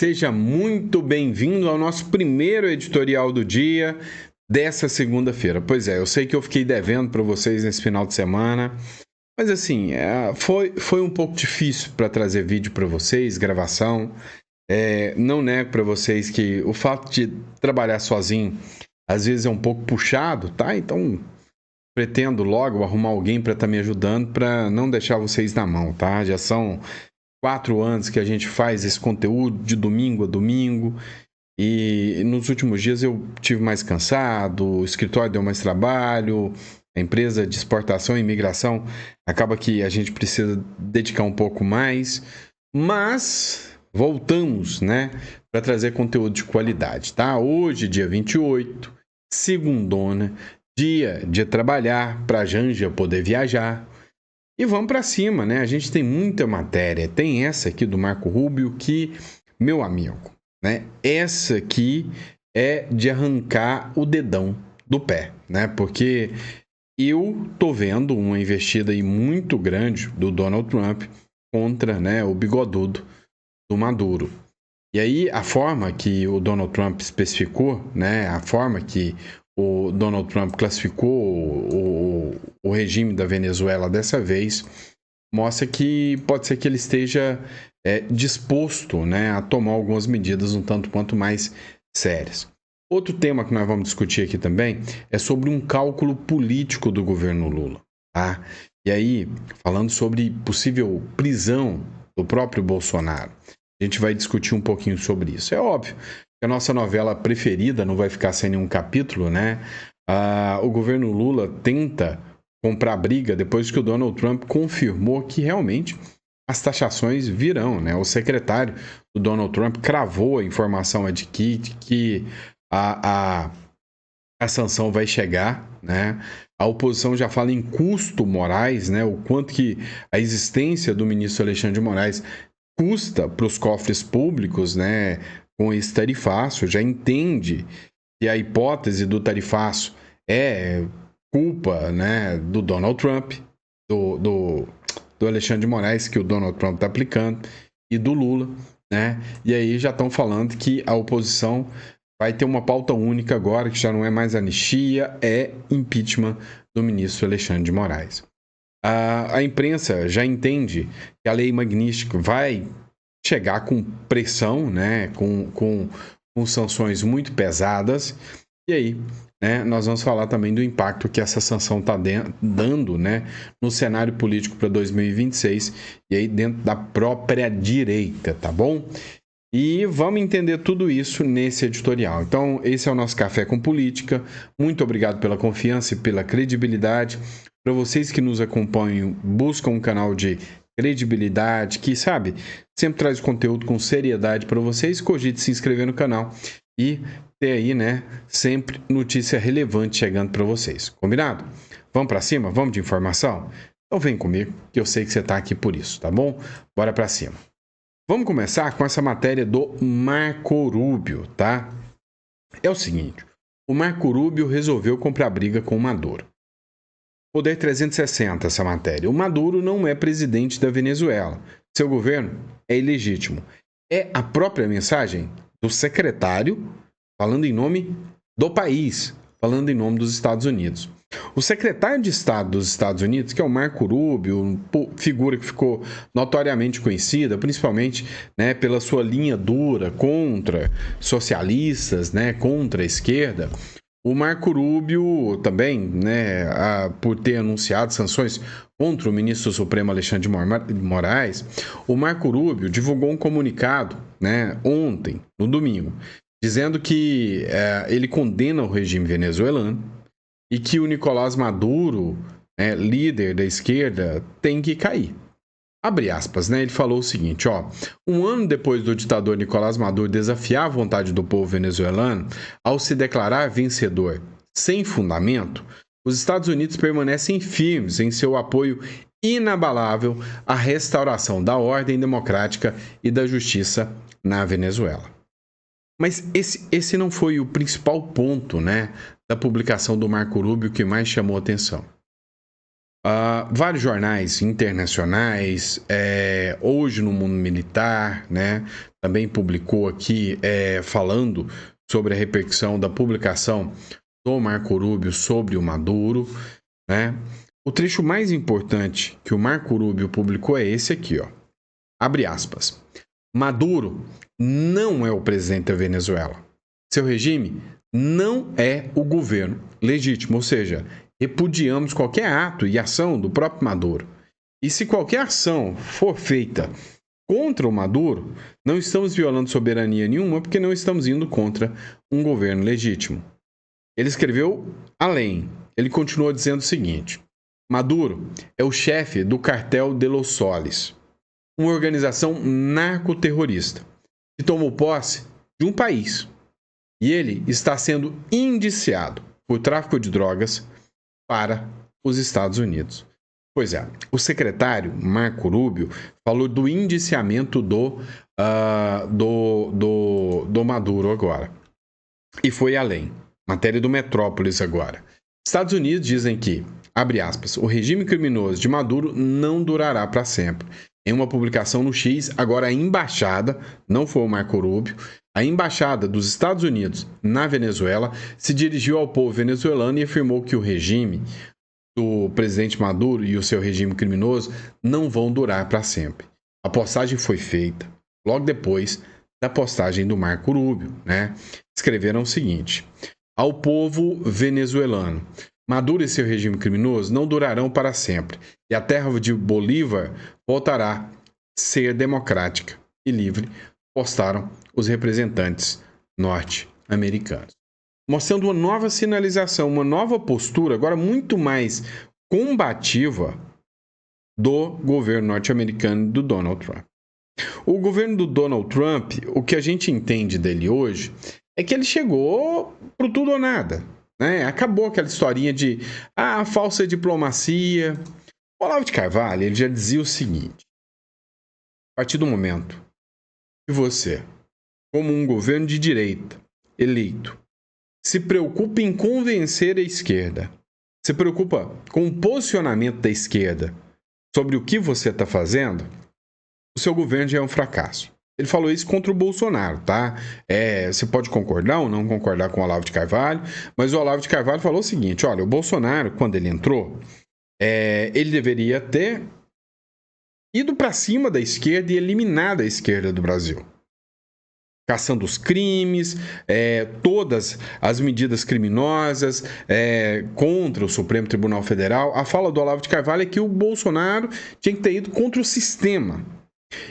Seja muito bem-vindo ao nosso primeiro editorial do dia dessa segunda-feira. Pois é, eu sei que eu fiquei devendo para vocês nesse final de semana, mas assim, foi um pouco difícil para trazer vídeo para vocês, gravação. Não nego para vocês que o fato de trabalhar sozinho às vezes é um pouco puxado, tá? Então pretendo logo arrumar alguém para estar me ajudando para não deixar vocês na mão, tá? Já são 4 anos que a gente faz esse conteúdo de domingo a domingo e nos últimos dias eu tive mais cansado, o escritório deu mais trabalho, a empresa de exportação e imigração acaba que a gente precisa dedicar um pouco mais, mas voltamos, né, para trazer conteúdo de qualidade, tá? Hoje, dia 28, segundona, dia de trabalhar para a Janja poder viajar. E vamos para cima, né? A gente tem muita matéria. Tem essa aqui do Marco Rubio que, meu amigo, né? Essa aqui é de arrancar o dedão do pé, né? Porque eu tô vendo uma investida aí muito grande do Donald Trump contra, né, o bigodudo do Maduro. E aí a forma que o Donald Trump especificou, né? A forma que o Donald Trump classificou o regime da Venezuela dessa vez mostra que pode ser que ele esteja disposto, né, a tomar algumas medidas um tanto quanto mais sérias. Outro tema que nós vamos discutir aqui também é sobre um cálculo político do governo Lula, tá? E aí, falando sobre possível prisão do próprio Bolsonaro, a gente vai discutir um pouquinho sobre isso. É óbvio que a nossa novela preferida não vai ficar sem nenhum capítulo, né? O governo Lula tenta comprar briga depois que o Donald Trump confirmou que realmente as taxações virão, né? O secretário do Donald Trump cravou a informação de que a sanção vai chegar, né? A oposição já fala em custo Moraes, né? O quanto que a existência do ministro Alexandre de Moraes custa para os cofres públicos, né? Com esse tarifaço, já entende que a hipótese do tarifaço é culpa, né, do Donald Trump, do Alexandre de Moraes, que o Donald Trump está aplicando, e do Lula, né? E aí já estão falando que a oposição vai ter uma pauta única agora, que já não é mais anistia, é impeachment do ministro Alexandre de Moraes. A imprensa já entende que a lei magnífica vai chegar com pressão, né, com sanções muito pesadas, e aí, né, nós vamos falar também do impacto que essa sanção está dando, né, no cenário político para 2026 e aí dentro da própria direita, tá bom? E vamos entender tudo isso nesse editorial. Então, esse é o nosso Café com Política. Muito obrigado pela confiança e pela credibilidade. Para vocês que nos acompanham, buscam um canal de credibilidade, que, sabe, sempre traz conteúdo com seriedade para vocês, cogite se inscrever no canal e ter aí, né, sempre notícia relevante chegando para vocês. Combinado? Vamos para cima? Vamos de informação? Então vem comigo, que eu sei que você está aqui por isso, tá bom? Bora para cima. Vamos começar com essa matéria do Marco Rubio, tá? É o seguinte, o Marco Rubio resolveu comprar briga com o Maduro. Poder 360, essa matéria. O Maduro não é presidente da Venezuela. Seu governo é ilegítimo. É a própria mensagem do secretário falando em nome do país, falando em nome dos Estados Unidos. O secretário de Estado dos Estados Unidos, que é o Marco Rubio, figura que ficou notoriamente conhecida, principalmente, né, pela sua linha dura contra socialistas, né, contra a esquerda. O Marco Rubio também, né, por ter anunciado sanções contra o ministro Supremo Alexandre de Moraes, o Marco Rubio divulgou um comunicado, né, ontem, no domingo, dizendo que ele condena o regime venezuelano e que o Nicolás Maduro, né, líder da esquerda, tem que cair. Abre aspas, né? Ele falou o seguinte, ó. Um ano depois do ditador Nicolás Maduro desafiar a vontade do povo venezuelano ao se declarar vencedor sem fundamento, os Estados Unidos permanecem firmes em seu apoio inabalável à restauração da ordem democrática e da justiça na Venezuela. Mas esse não foi o principal ponto, né, da publicação do Marco Rubio que mais chamou atenção. Vários jornais internacionais, hoje no mundo militar, né, também publicou aqui falando sobre a repercussão da publicação do Marco Rubio sobre o Maduro, né? O trecho mais importante que o Marco Rubio publicou é esse aqui, ó. Abre aspas. Maduro não é o presidente da Venezuela. Seu regime não é o governo legítimo, ou seja, repudiamos qualquer ato e ação do próprio Maduro. E se qualquer ação for feita contra o Maduro, não estamos violando soberania nenhuma porque não estamos indo contra um governo legítimo. Ele escreveu além. Ele continuou dizendo o seguinte: Maduro é o chefe do cartel de Los Soles, uma organização narcoterrorista que tomou posse de um país. E ele está sendo indiciado por tráfico de drogas para os Estados Unidos. Pois é, o secretário Marco Rubio falou do indiciamento do Maduro agora. E foi além. Matéria do Metrópolis agora. Estados Unidos dizem que, abre aspas, o regime criminoso de Maduro não durará para sempre. Em uma publicação no X, agora a embaixada, não foi o Marco Rubio, a embaixada dos Estados Unidos na Venezuela se dirigiu ao povo venezuelano e afirmou que o regime do presidente Maduro e o seu regime criminoso não vão durar para sempre. A postagem foi feita logo depois da postagem do Marco Rubio, né? Escreveram o seguinte: ao povo venezuelano, Maduro e seu regime criminoso não durarão para sempre, e a terra de Bolívar voltará a ser democrática e livre, postaram os representantes norte-americanos. Mostrando uma nova sinalização, uma nova postura, agora muito mais combativa do governo norte-americano e do Donald Trump. O governo do Donald Trump, o que a gente entende dele hoje, é que ele chegou pro tudo ou nada, né? Acabou aquela historinha de falsa diplomacia. O Olavo de Carvalho, ele já dizia o seguinte: a partir do momento que você, como um governo de direita eleito, se preocupa em convencer a esquerda, se preocupa com o posicionamento da esquerda sobre o que você está fazendo, o seu governo já é um fracasso. Ele falou isso contra o Bolsonaro, tá? Você pode concordar ou não concordar com o Olavo de Carvalho, mas o Olavo de Carvalho falou o seguinte: olha, o Bolsonaro, quando ele entrou, ele deveria ter ido para cima da esquerda e eliminado a esquerda do Brasil, caçando os crimes, todas as medidas criminosas contra o Supremo Tribunal Federal. A fala do Olavo de Carvalho é que o Bolsonaro tinha que ter ido contra o sistema.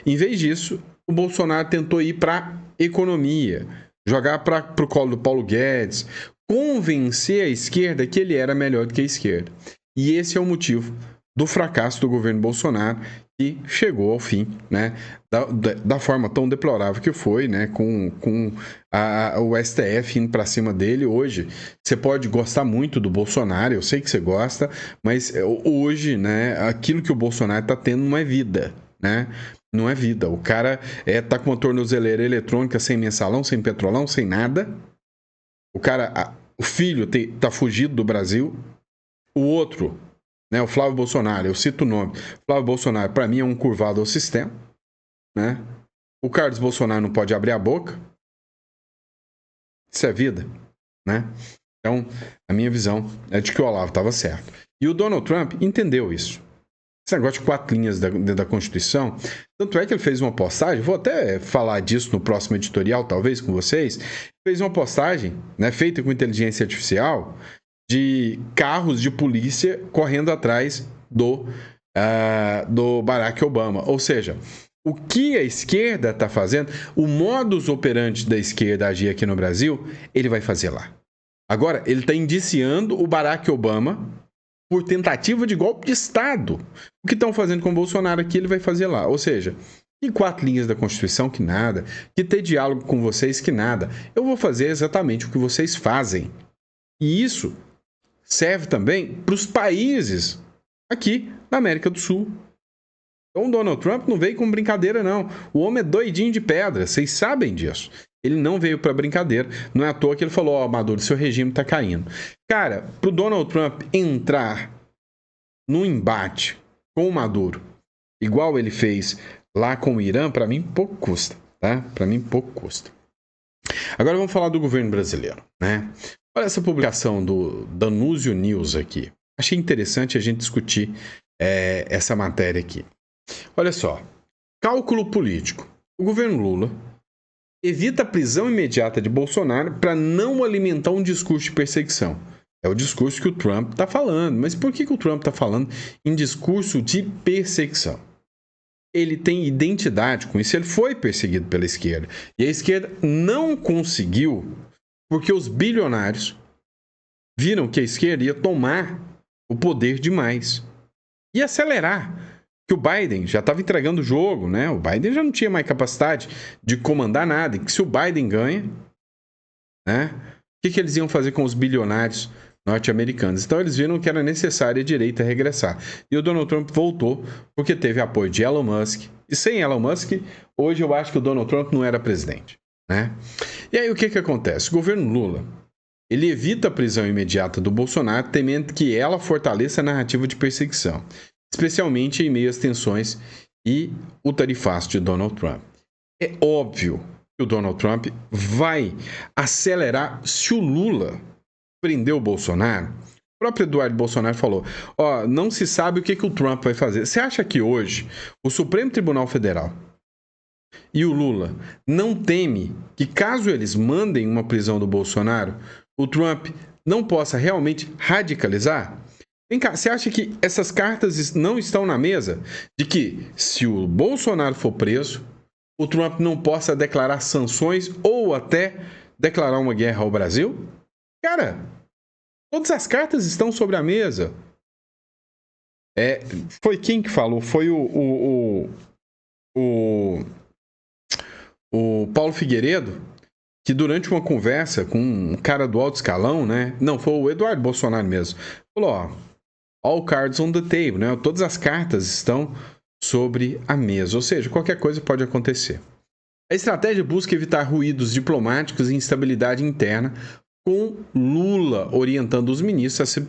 Em vez disso, o Bolsonaro tentou ir para a economia, jogar para o colo do Paulo Guedes, convencer a esquerda que ele era melhor do que a esquerda. E esse é o motivo do fracasso do governo Bolsonaro, que chegou ao fim, né, da forma tão deplorável que foi, né, com o STF indo para cima dele. Hoje, você pode gostar muito do Bolsonaro, eu sei que você gosta, mas hoje, né, aquilo que o Bolsonaro está tendo não é vida, né? Não é vida. O cara tá com uma tornozeleira eletrônica, sem mensalão, sem petrolão, sem nada. O filho tá fugido do Brasil. O outro, né, o Flávio Bolsonaro, eu cito o nome. Flávio Bolsonaro, para mim, é um curvado ao sistema, né? O Carlos Bolsonaro não pode abrir a boca. Isso é vida, né? Então, a minha visão é de que o Olavo estava certo. E o Donald Trump entendeu isso. Esse negócio de 4 linhas da Constituição. Tanto é que ele fez uma postagem, vou até falar disso no próximo editorial, talvez, com vocês. Fez uma postagem, né, feita com inteligência artificial, de carros de polícia correndo atrás do Barack Obama. Ou seja, o que a esquerda está fazendo, o modus operandi da esquerda agir aqui no Brasil, ele vai fazer lá. Agora, ele está indiciando o Barack Obama por tentativa de golpe de Estado. O que estão fazendo com o Bolsonaro aqui, ele vai fazer lá. Ou seja, que 4 linhas da Constituição, que nada. Que ter diálogo com vocês, que nada. Eu vou fazer exatamente o que vocês fazem. E isso serve também para os países aqui na América do Sul. Então o Donald Trump não veio com brincadeira, não. O homem é doidinho de pedra, vocês sabem disso. Ele não veio para brincadeira. Não é à toa que ele falou: Maduro, seu regime está caindo. Cara, pro Donald Trump entrar num embate com o Maduro, igual ele fez lá com o Irã, para mim pouco custa, tá? Para mim pouco custa. Agora vamos falar do governo brasileiro, né? Olha essa publicação do Danúzio News aqui. Achei interessante a gente discutir essa matéria aqui. Olha só, cálculo político. O governo Lula evita a prisão imediata de Bolsonaro para não alimentar um discurso de perseguição. É o discurso que o Trump está falando. Mas por que o Trump está falando em discurso de perseguição? Ele tem identidade com isso, ele foi perseguido pela esquerda. E a esquerda não conseguiu, porque os bilionários viram que a esquerda ia tomar o poder demais e acelerar. Que o Biden já estava entregando o jogo, né? O Biden já não tinha mais capacidade de comandar nada. E que se o Biden ganha, né? O que eles iam fazer com os bilionários norte-americanos? Então eles viram que era necessário a direita regressar. E o Donald Trump voltou porque teve apoio de Elon Musk. E sem Elon Musk, hoje eu acho que o Donald Trump não era presidente, né? E aí o que acontece? O governo Lula, ele evita a prisão imediata do Bolsonaro, temendo que ela fortaleça a narrativa de perseguição, especialmente em meio às tensões e o tarifaço de Donald Trump. É óbvio que o Donald Trump vai acelerar se o Lula prender o Bolsonaro. O próprio Eduardo Bolsonaro falou, não se sabe o que o Trump vai fazer. Você acha que hoje o Supremo Tribunal Federal e o Lula não teme que, caso eles mandem uma prisão do Bolsonaro, o Trump não possa realmente radicalizar? Vem cá, você acha que essas cartas não estão na mesa? De que, se o Bolsonaro for preso, o Trump não possa declarar sanções ou até declarar uma guerra ao Brasil? Cara, todas as cartas estão sobre a mesa. Foi quem que falou? Foi o Paulo Figueiredo, que durante uma conversa com um cara do alto escalão, né? Não, foi o Eduardo Bolsonaro mesmo. Falou, all cards on the table, né? Todas as cartas estão sobre a mesa, ou seja, qualquer coisa pode acontecer. A estratégia busca evitar ruídos diplomáticos e instabilidade interna, com Lula orientando os ministros a se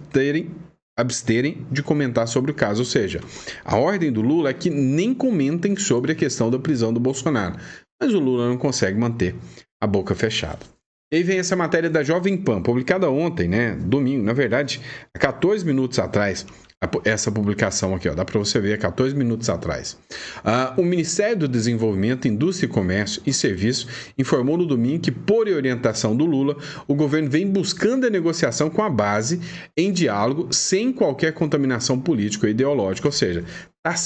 absterem de comentar sobre o caso. Ou seja, a ordem do Lula é que nem comentem sobre a questão da prisão do Bolsonaro. Mas o Lula não consegue manter a boca fechada. E aí vem essa matéria da Jovem Pan, publicada ontem, né? Domingo, na verdade, há 14 minutos atrás, essa publicação aqui, dá para você ver, 14 minutos atrás. O Ministério do Desenvolvimento, Indústria e Comércio e Serviços informou no domingo que, por orientação do Lula, o governo vem buscando a negociação com a base em diálogo, sem qualquer contaminação política ou ideológica, ou seja, está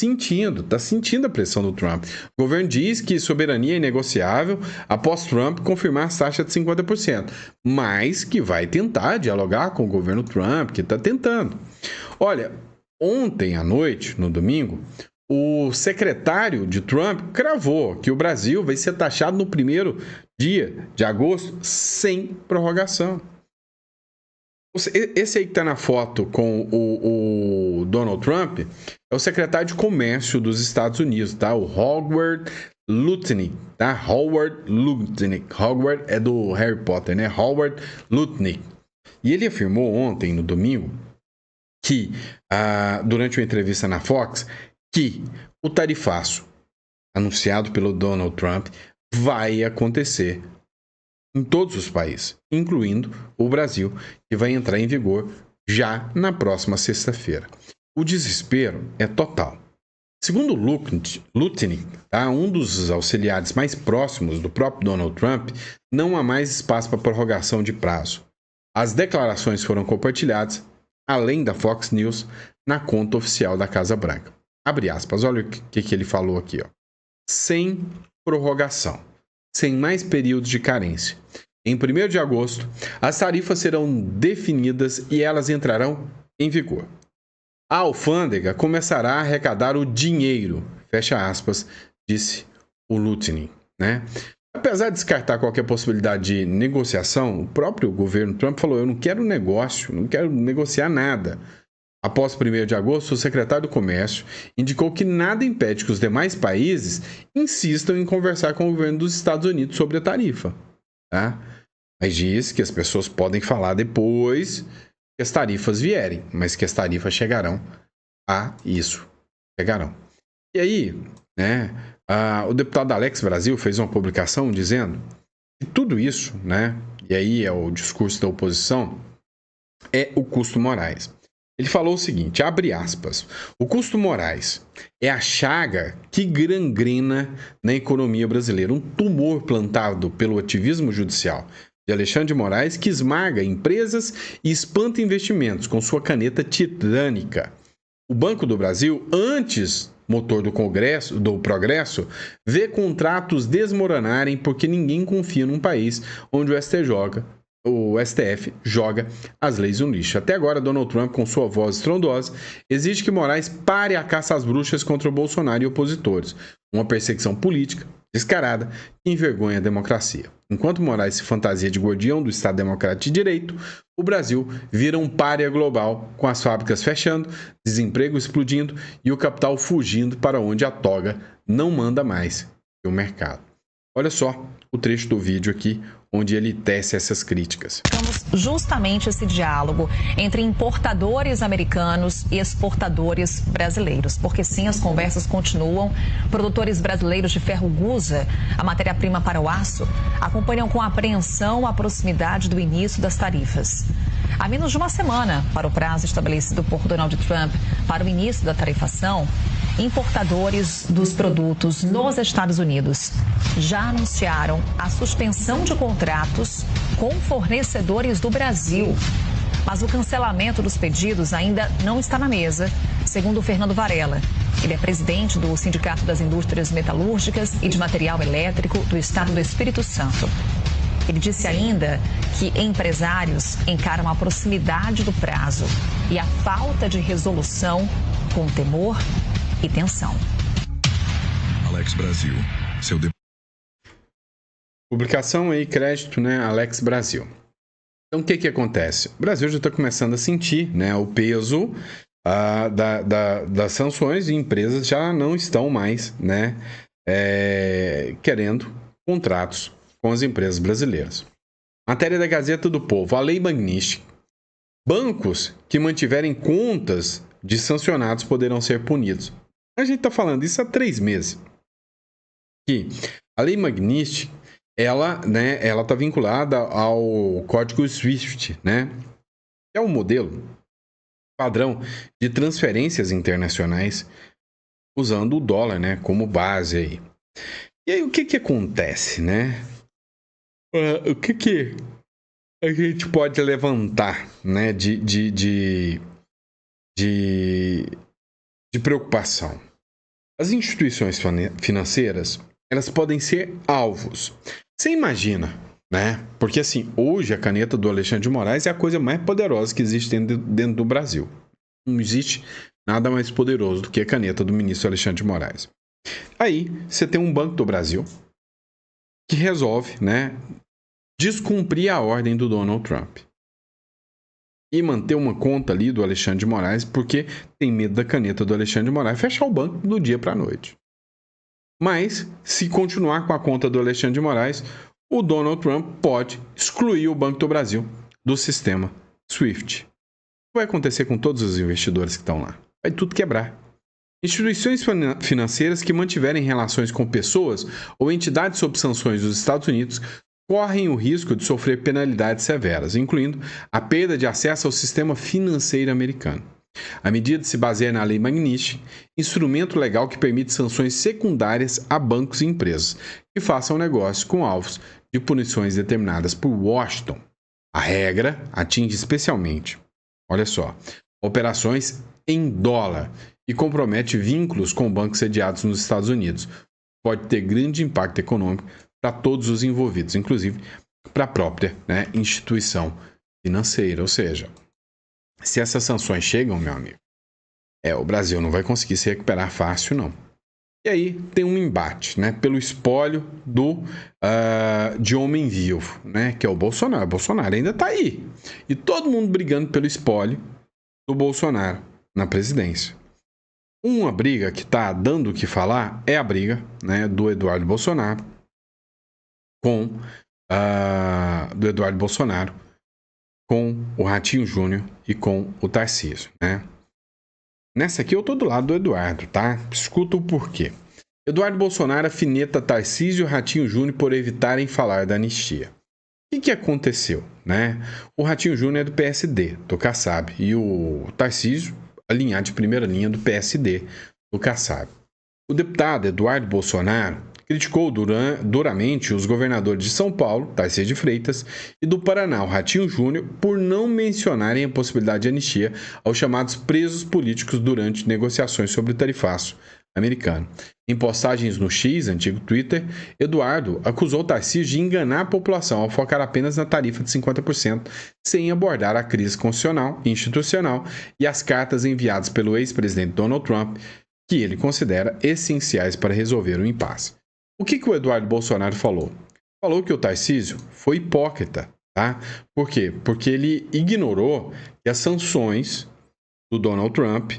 sentindo a pressão do Trump. O governo diz que soberania é inegociável após Trump confirmar as taxas de 50%, mas que vai tentar dialogar com o governo Trump, que está tentando. Olha, ontem à noite, no domingo, o secretário de Trump cravou que o Brasil vai ser taxado no primeiro dia de agosto sem prorrogação. Esse aí que está na foto com o Donald Trump é o secretário de Comércio dos Estados Unidos, tá? O Howard Lutnick, tá? Howard Lutnick. Howard é do Harry Potter, né? Howard Lutnick. E ele afirmou ontem, no domingo, que, durante uma entrevista na Fox, que o tarifaço anunciado pelo Donald Trump vai acontecer em todos os países, incluindo o Brasil, que vai entrar em vigor já na próxima sexta-feira. O desespero é total. Segundo Lutnick, tá, um dos auxiliares mais próximos do próprio Donald Trump, não há mais espaço para prorrogação de prazo. As declarações foram compartilhadas, além da Fox News, na conta oficial da Casa Branca. Abre aspas, olha o que ele falou aqui. Sem prorrogação, sem mais períodos de carência. Em 1º de agosto, as tarifas serão definidas e elas entrarão em vigor. A alfândega começará a arrecadar o dinheiro, fecha aspas, disse o Lutnick, né? Apesar de descartar qualquer possibilidade de negociação, o próprio governo Trump falou, eu não quero negócio, não quero negociar nada. Após 1º de agosto, o secretário do Comércio indicou que nada impede que os demais países insistam em conversar com o governo dos Estados Unidos sobre a tarifa, tá? Mas diz que as pessoas podem falar depois que as tarifas vierem, mas que as tarifas chegarão a isso chegarão. E aí, né, o deputado Alex Brasil fez uma publicação dizendo que tudo isso, né, e aí é o discurso da oposição, é o custo Moraes. Ele falou o seguinte, abre aspas, o custo Moraes é a chaga que gangrena na economia brasileira, um tumor plantado pelo ativismo judicial de Alexandre de Moraes que esmaga empresas e espanta investimentos com sua caneta tirânica. O Banco do Brasil, antes motor do progresso, vê contratos desmoronarem porque ninguém confia num país onde o STF joga as leis no lixo. Até agora, Donald Trump, com sua voz estrondosa, exige que Moraes pare a caça às bruxas contra o Bolsonaro e opositores. Uma perseguição política descarada que envergonha a democracia. Enquanto Moraes se fantasia de guardião do Estado Democrático de Direito, o Brasil vira um pária global, com as fábricas fechando, desemprego explodindo e o capital fugindo para onde a toga não manda mais que o mercado. Olha só o trecho do vídeo aqui, onde ele tece essas críticas. Justamente esse diálogo entre importadores americanos e exportadores brasileiros, porque sim, as conversas continuam. Produtores brasileiros de ferro gusa, a matéria-prima para o aço, acompanham com apreensão a proximidade do início das tarifas. Há menos de uma semana para o prazo estabelecido por Donald Trump para o início da tarifação, importadores dos produtos nos Estados Unidos já anunciaram a suspensão de contratos com fornecedores do Brasil. Mas o cancelamento dos pedidos ainda não está na mesa, segundo o Fernando Varela. Ele é presidente do Sindicato das Indústrias Metalúrgicas e de Material Elétrico do Estado do Espírito Santo. Ele disse ainda que empresários encaram a proximidade do prazo e a falta de resolução com temor e tensão. Alex Brasil, seu Publicação aí, crédito, né, Alex Brasil. Então, o que acontece? O Brasil já está começando a sentir, né, o peso das sanções e empresas já não estão mais, né, querendo contratos com as empresas brasileiras. Matéria da Gazeta do Povo, a Lei Magnitsky. Bancos que mantiverem contas de sancionados poderão ser punidos. A gente está falando isso há 3 meses. Que a Lei Magnitsky, ela está vinculada ao código SWIFT, né? É um modelo padrão de transferências internacionais usando o dólar, né, como base aí. E aí o que acontece, né? O que a gente pode levantar, né, de preocupação? As instituições financeiras, elas podem ser alvos. Você imagina, né? Porque assim, hoje a caneta do Alexandre de Moraes é a coisa mais poderosa que existe dentro do Brasil. Não existe nada mais poderoso do que a caneta do ministro Alexandre de Moraes. Aí, você tem um Banco do Brasil que resolve, né, descumprir a ordem do Donald Trump e manter uma conta ali do Alexandre de Moraes porque tem medo da caneta do Alexandre de Moraes fechar o banco do dia para a noite. Mas, se continuar com a conta do Alexandre de Moraes, o Donald Trump pode excluir o Banco do Brasil do sistema SWIFT. O que vai acontecer com todos os investidores que estão lá? Vai tudo quebrar. Instituições financeiras que mantiverem relações com pessoas ou entidades sob sanções dos Estados Unidos correm o risco de sofrer penalidades severas, incluindo a perda de acesso ao sistema financeiro americano. A medida se baseia na Lei Magnitsky, instrumento legal que permite sanções secundárias a bancos e empresas que façam negócio com alvos de punições determinadas por Washington. A regra atinge especialmente, olha só, operações em dólar e compromete vínculos com bancos sediados nos Estados Unidos. Pode ter grande impacto econômico para todos os envolvidos, inclusive para a própria, né, instituição financeira. Ou seja, se essas sanções chegam, meu amigo, o Brasil não vai conseguir se recuperar fácil, não. E aí tem um embate, né, pelo espólio de homem vivo, né, que é o Bolsonaro. O Bolsonaro ainda está aí. E todo mundo brigando pelo espólio do Bolsonaro na presidência. Uma briga que está dando o que falar é a briga, né, do Eduardo Bolsonaro com o Ratinho Júnior e com o Tarcísio, né? Nessa aqui eu tô do lado do Eduardo, tá? Escuta o porquê. Eduardo Bolsonaro afineta Tarcísio e Ratinho Júnior por evitarem falar da anistia. O que aconteceu, né? O Ratinho Júnior é do PSD, do Kassab, e o Tarcísio, alinhado de primeira linha do PSD, do Kassab. O deputado Eduardo Bolsonaro criticou duramente os governadores de São Paulo, Tarcísio de Freitas, e do Paraná, o Ratinho Júnior, por não mencionarem a possibilidade de anistia aos chamados presos políticos durante negociações sobre o tarifaço americano. Em postagens no X, antigo Twitter, Eduardo acusou Tarcísio de enganar a população ao focar apenas na tarifa de 50%, sem abordar a crise constitucional e institucional e as cartas enviadas pelo ex-presidente Donald Trump, que ele considera essenciais para resolver o impasse. O que o Eduardo Bolsonaro falou? Falou que o Tarcísio foi hipócrita, tá? Por quê? Porque ele ignorou que as sanções do Donald Trump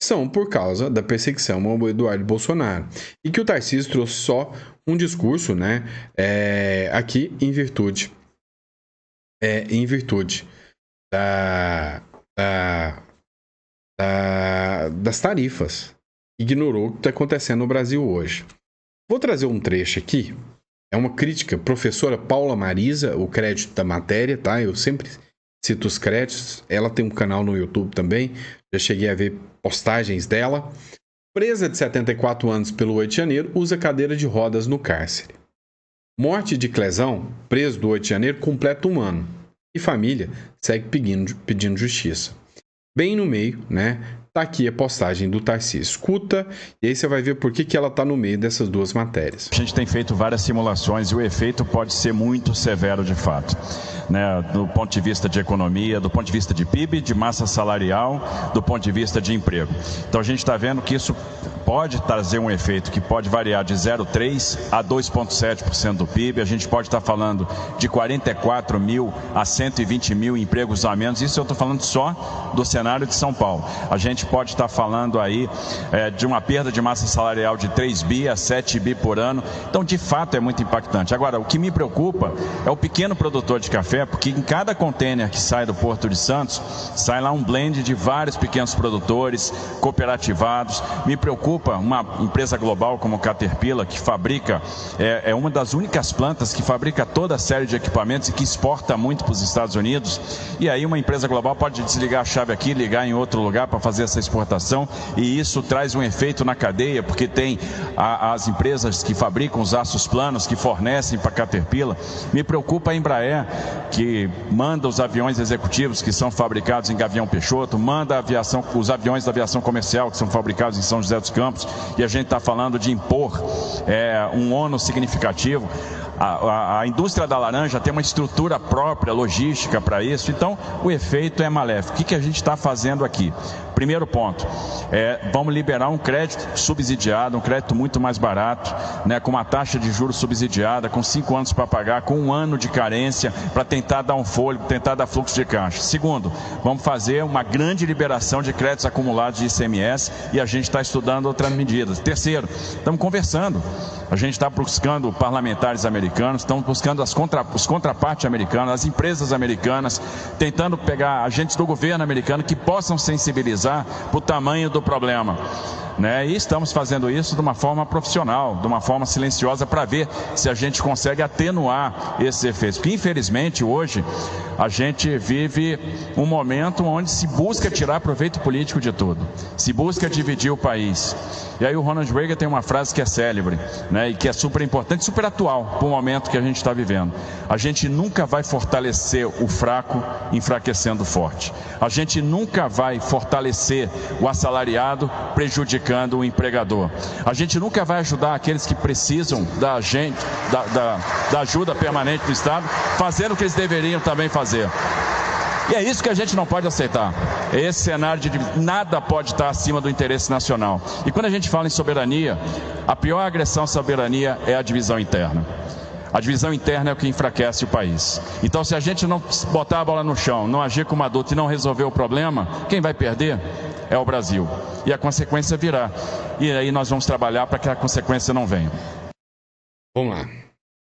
são por causa da perseguição ao Eduardo Bolsonaro. E que o Tarcísio trouxe só um discurso, né? Aqui em virtude das tarifas. Ignorou o que está acontecendo no Brasil hoje. Vou trazer um trecho aqui. É uma crítica, professora Paula Marisa, o crédito da matéria, tá? Eu sempre cito os créditos. Ela tem um canal no YouTube também. Já cheguei a ver postagens dela. Presa de 74 anos pelo 8 de janeiro, usa cadeira de rodas no cárcere. Morte de Clezão, preso do 8 de janeiro, completa um ano. E família segue pedindo justiça. Bem no meio, né? Tá aqui a postagem do Tarcísio. Escuta, e aí você vai ver por que ela tá no meio dessas duas matérias. A gente tem feito várias simulações e o efeito pode ser muito severo de fato, né? Do ponto de vista de economia, do ponto de vista de PIB, de massa salarial, do ponto de vista de emprego. Então a gente está vendo que isso pode trazer um efeito que pode variar de 0,3% a 2,7% do PIB. A gente pode estar falando de 44 mil a 120 mil empregos a menos. Isso eu estou falando só do cenário de São Paulo. A gente pode estar falando aí de uma perda de massa salarial de 3 bi a 7 bi por ano. Então, de fato, é muito impactante. Agora, o que me preocupa é o pequeno produtor de café, porque em cada contêiner que sai do Porto de Santos, sai lá um blend de vários pequenos produtores, cooperativados. Me preocupa uma empresa global como a Caterpillar, que fabrica, é uma das únicas plantas que fabrica toda a série de equipamentos e que exporta muito para os Estados Unidos. E aí uma empresa global pode desligar a chave aqui, ligar em outro lugar para fazer essa exportação, e isso traz um efeito na cadeia, porque tem as empresas que fabricam os aços planos, que fornecem para a Caterpillar. Me preocupa a Embraer, que manda os aviões executivos que são fabricados em Gavião Peixoto, manda os aviões da aviação comercial que são fabricados em São José dos Campos, e a gente está falando de impor um ônus significativo. A indústria da laranja tem uma estrutura própria, logística para isso, então o efeito é maléfico. O que a gente está fazendo aqui? Primeiro ponto, vamos liberar um crédito subsidiado, um crédito muito mais barato, né, com uma taxa de juros subsidiada, com 5 anos para pagar, com 1 ano de carência, para tentar dar um fôlego, tentar dar fluxo de caixa. Segundo, vamos fazer uma grande liberação de créditos acumulados de ICMS, e a gente está estudando outras medidas. Terceiro, estamos conversando. A gente está buscando parlamentares americanos, estamos buscando os contrapartes americanos, as empresas americanas, tentando pegar agentes do governo americano que possam sensibilizar para o tamanho do problema. Né? E estamos fazendo isso de uma forma profissional, de uma forma silenciosa, para ver se a gente consegue atenuar esses efeitos. Porque, infelizmente, hoje, a gente vive um momento onde se busca tirar proveito político de tudo, se busca dividir o país. E aí o Ronald Reagan tem uma frase que é célebre, né, e que é super importante, super atual para o momento que a gente está vivendo. A gente nunca vai fortalecer o fraco enfraquecendo o forte. A gente nunca vai fortalecer o assalariado prejudicando o empregador. A gente nunca vai ajudar aqueles que precisam da ajuda permanente do Estado, fazendo o que eles deveriam também fazer. E é isso que a gente não pode aceitar. Esse cenário de nada pode estar acima do interesse nacional. E quando a gente fala em soberania, a pior agressão à soberania é a divisão interna. A divisão interna é o que enfraquece o país. Então, se a gente não botar a bola no chão, não agir como adulto e não resolver o problema, quem vai perder é o Brasil. E a consequência virá. E aí nós vamos trabalhar para que a consequência não venha. Vamos lá.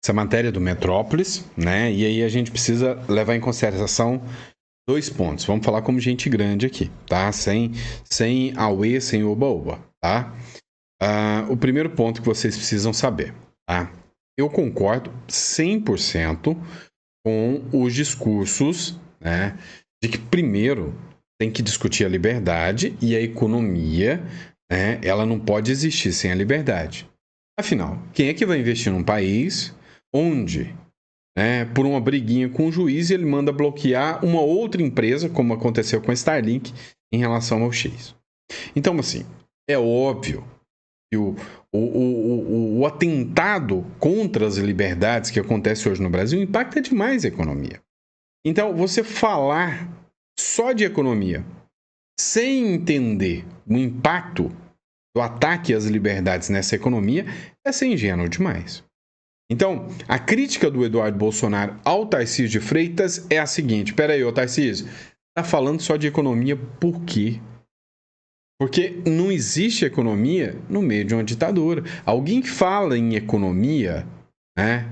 Essa matéria do Metrópolis, né? E aí a gente precisa levar em consideração 2 pontos. Vamos falar como gente grande aqui, tá? Sem auê, sem oba-oba, tá? O primeiro ponto que vocês precisam saber, tá? Eu concordo 100% com os discursos, né, de que primeiro tem que discutir a liberdade e a economia, né, ela não pode existir sem a liberdade. Afinal, quem é que vai investir num país onde, né, por uma briguinha com o juiz, ele manda bloquear uma outra empresa, como aconteceu com a Starlink, em relação ao X? Então, assim, é óbvio que o atentado contra as liberdades que acontece hoje no Brasil impacta demais a economia. Então, você falar só de economia sem entender o impacto do ataque às liberdades nessa economia é ser ingênuo demais. Então, a crítica do Eduardo Bolsonaro ao Tarcísio de Freitas é a seguinte: peraí, ô Tarcísio, tá falando só de economia por quê? Porque não existe economia no meio de uma ditadura. Alguém que fala em economia, né,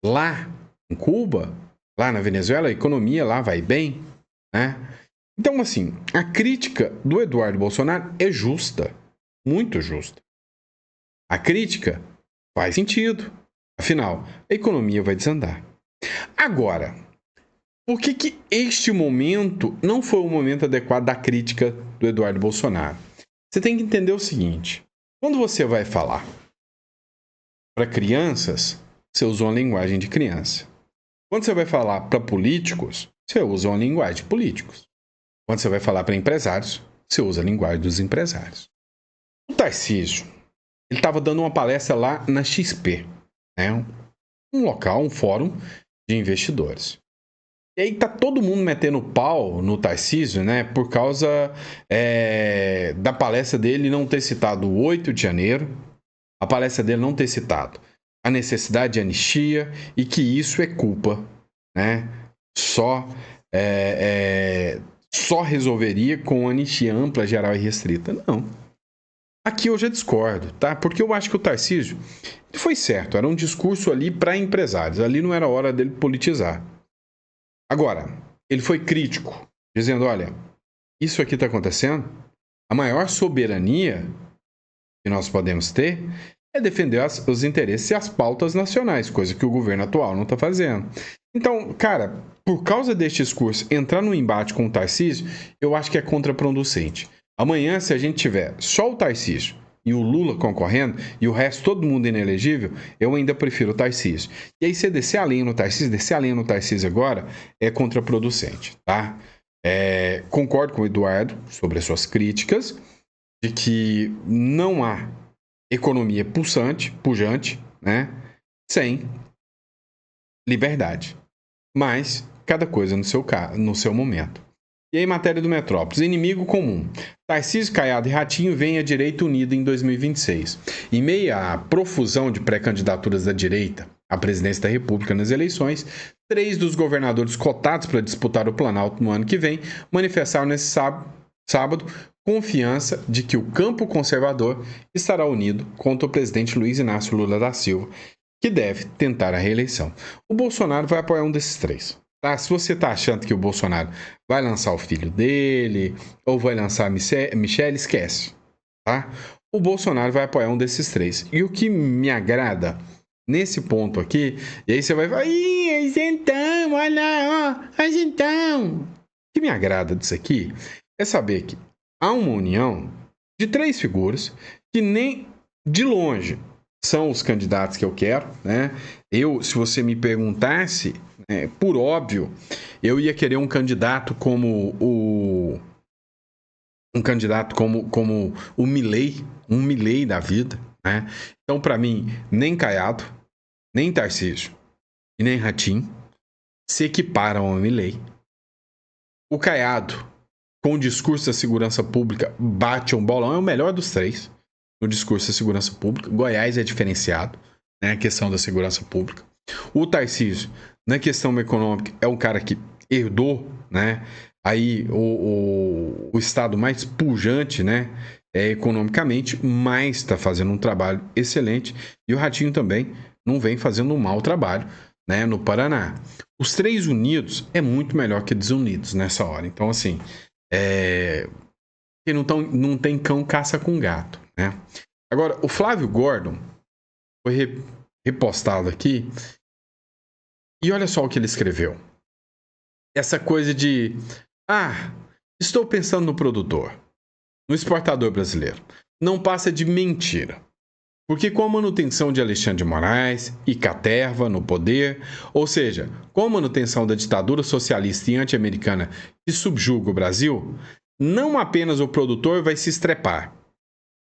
lá em Cuba, lá na Venezuela, a economia lá vai bem, né? Então, assim, a crítica do Eduardo Bolsonaro é justa, muito justa. A crítica faz sentido. Afinal, a economia vai desandar. Agora, por que este momento não foi o momento adequado da crítica do Eduardo Bolsonaro? Você tem que entender o seguinte: quando você vai falar para crianças, você usa uma linguagem de criança. Quando você vai falar para políticos, você usa uma linguagem de políticos. Quando você vai falar para empresários, você usa a linguagem dos empresários. O Tarcísio, ele estava dando uma palestra lá na XP, né? Um local, um fórum de investidores. E aí tá todo mundo metendo pau no Tarcísio, né? Por causa da palestra dele não ter citado o 8 de janeiro, a palestra dele não ter citado a necessidade de anistia e que isso é culpa, né? Só resolveria com anistia ampla, geral e restrita. Não. Aqui eu já discordo, tá? Porque eu acho que o Tarcísio foi certo, era um discurso ali para empresários, ali não era hora dele politizar. Agora, ele foi crítico, dizendo, olha, isso aqui está acontecendo, a maior soberania que nós podemos ter é defender os interesses e as pautas nacionais, coisa que o governo atual não está fazendo. Então, cara, por causa deste discurso, entrar no embate com o Tarcísio, eu acho que é contraproducente. Amanhã, se a gente tiver só o Tarcísio e o Lula concorrendo e o resto todo mundo inelegível, eu ainda prefiro o Tarcísio. E aí você descer a linha no Tarcísio agora é contraproducente, tá? Concordo com o Eduardo sobre as suas críticas de que não há economia pujante, né, sem liberdade. Mas cada coisa no seu momento. E aí, matéria do Metrópolis. Inimigo comum. Tarcísio, Caiado e Ratinho vêm à direita unida em 2026. Em meio à profusão de pré-candidaturas da direita à presidência da República nas eleições, 3 dos governadores cotados para disputar o Planalto no ano que vem manifestaram nesse sábado confiança de que o campo conservador estará unido contra o presidente Luiz Inácio Lula da Silva, que deve tentar a reeleição. O Bolsonaro vai apoiar um desses 3. Tá? Se você está achando que o Bolsonaro vai lançar o filho dele ou vai lançar a Michelle, esquece. Tá? O Bolsonaro vai apoiar um desses 3. E o que me agrada nesse ponto aqui, e aí você vai falar, isentão, olha lá, ó, isentão. O que me agrada disso aqui é saber que há uma união de 3 figuras que nem de longe são os candidatos que eu quero, né? Se você me perguntasse, por óbvio, eu ia querer um candidato como o Milei, um Milei da vida, né? Então, para mim, nem Caiado, nem Tarcísio e nem Ratinho se equiparam ao Milei. O Caiado, com o discurso da segurança pública, bate um bolão, é o melhor dos 3 no discurso da segurança pública. Goiás é diferenciado, né, a questão da segurança pública. O Tarcísio, na questão econômica, é um cara que herdou, né, aí o estado mais pujante, né, economicamente, mas está fazendo um trabalho excelente. E o Ratinho também não vem fazendo um mau trabalho, né, no Paraná. os 3 unidos é muito melhor que desunidos nessa hora. Então, assim, quem não tem cão caça com gato, né? Agora, o Flávio Gordon foi repostado aqui e olha só o que ele escreveu. Essa coisa de, estou pensando no produtor, no exportador brasileiro. Não passa de mentira. Porque com a manutenção de Alexandre de Moraes e Caterva no poder, ou seja, com a manutenção da ditadura socialista e anti-americana que subjuga o Brasil, não apenas o produtor vai se estrepar,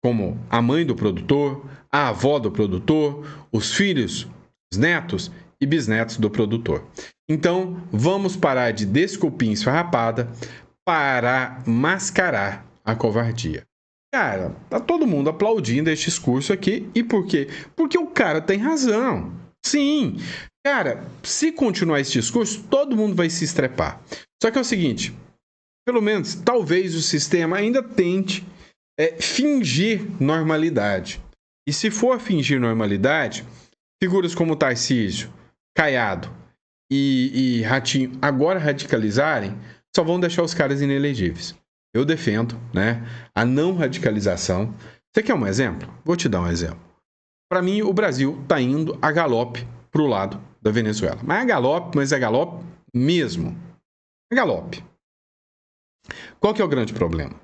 como a mãe do produtor, a avó do produtor, os filhos, os netos e bisnetos do produtor. Então, vamos parar de desculpinha esfarrapada para mascarar a covardia. Cara, tá todo mundo aplaudindo este discurso aqui. E por quê? Porque o cara tem razão. Sim. Cara, se continuar esse discurso, todo mundo vai se estrepar. Só que é o seguinte, pelo menos, talvez o sistema ainda tente fingir normalidade. E se for fingir normalidade, figuras como Tarcísio, Caiado e Ratinho agora radicalizarem, só vão deixar os caras inelegíveis. Eu defendo, né, a não radicalização. Você quer um exemplo? Vou te dar um exemplo. Para mim, o Brasil está indo a galope para o lado da Venezuela. Mas é galope mesmo. É galope. Qual que é o grande problema?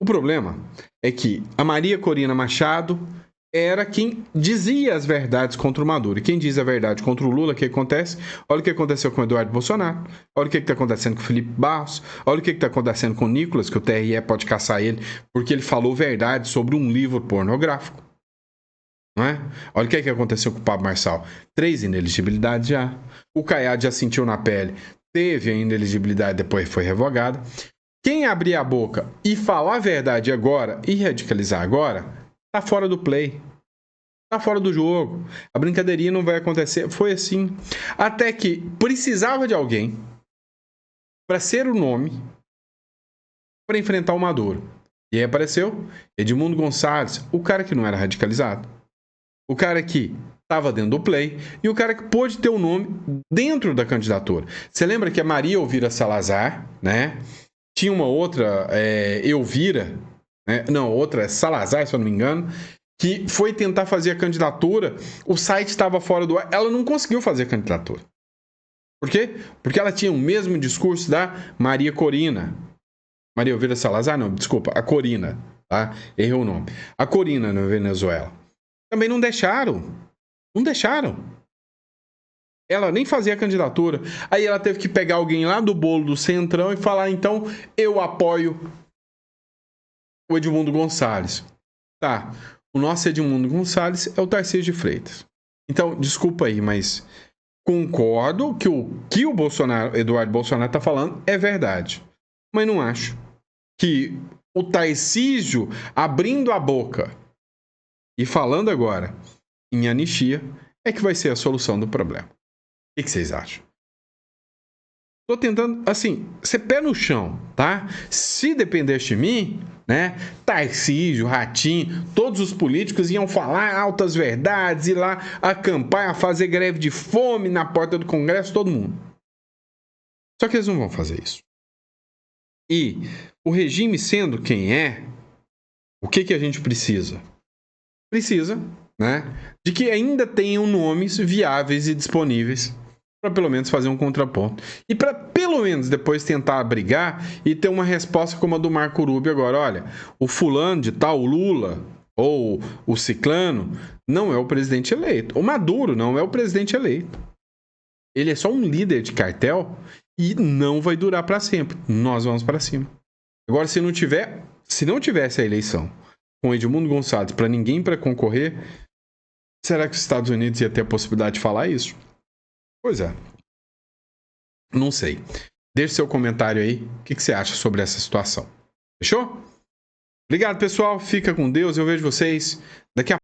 O problema é que a Maria Corina Machado era quem dizia as verdades contra o Maduro. E quem diz a verdade contra o Lula, o que acontece? Olha o que aconteceu com o Eduardo Bolsonaro. Olha o que está acontecendo com o Felipe Barros. Olha o que está acontecendo com o Nicolas, que o TRE pode caçar ele, porque ele falou verdade sobre um livro pornográfico. Não é? Olha o que aconteceu com o Pablo Marçal. 3 ineligibilidades já. O Caiado já sentiu na pele. Teve a ineligibilidade, depois foi revogada. Quem abrir a boca e falar a verdade agora e radicalizar agora, tá fora do play. Tá fora do jogo. A brincadeirinha não vai acontecer. Foi assim. Até que precisava de alguém para ser o nome para enfrentar o Maduro. E aí apareceu Edmundo Gonçalves, o cara que não era radicalizado. O cara que estava dentro do play e o cara que pôde ter o nome dentro da candidatura. Você lembra que a Maria Elvira Salazar, né? Tinha uma outra, Elvira, né? Não, outra é Salazar, se eu não me engano, que foi tentar fazer a candidatura, o site estava fora do ar, ela não conseguiu fazer a candidatura. Por quê? Porque ela tinha o mesmo discurso da Maria Corina. Maria Elvira Salazar, não, desculpa, a Corina, tá? Errei o nome. A Corina na Venezuela. Também não deixaram. Não deixaram. Ela nem fazia a candidatura. Aí ela teve que pegar alguém lá do bolo do Centrão e falar, então, eu apoio o Edmundo Gonçalves. Tá, o nosso Edmundo Gonçalves é o Tarcísio de Freitas. Então, desculpa aí, mas concordo que o que o Eduardo Bolsonaro está falando é verdade. Mas não acho que o Tarcísio abrindo a boca e falando agora em anistia é que vai ser a solução do problema. O que vocês acham? Tô tentando, assim, ser pé no chão, tá? Se dependesse de mim, né? Tarcísio, Ratinho, todos os políticos iam falar altas verdades, ir lá acampar, fazer greve de fome na porta do Congresso, todo mundo. Só que eles não vão fazer isso. E o regime sendo quem é, o que a gente precisa? Precisa, né? De que ainda tenham nomes viáveis e disponíveis para pelo menos fazer um contraponto. E para pelo menos depois tentar abrigar e ter uma resposta como a do Marco Rubio agora. Olha, o fulano de tal, o Lula ou o ciclano não é o presidente eleito. O Maduro não é o presidente eleito. Ele é só um líder de cartel e não vai durar para sempre. Nós vamos para cima. Agora, se não tivesse a eleição com Edmundo Gonçalves para ninguém para concorrer, será que os Estados Unidos ia ter a possibilidade de falar isso? Pois é. Não sei. Deixe seu comentário aí. O que você acha sobre essa situação? Fechou? Obrigado, pessoal. Fica com Deus. Eu vejo vocês daqui a pouco.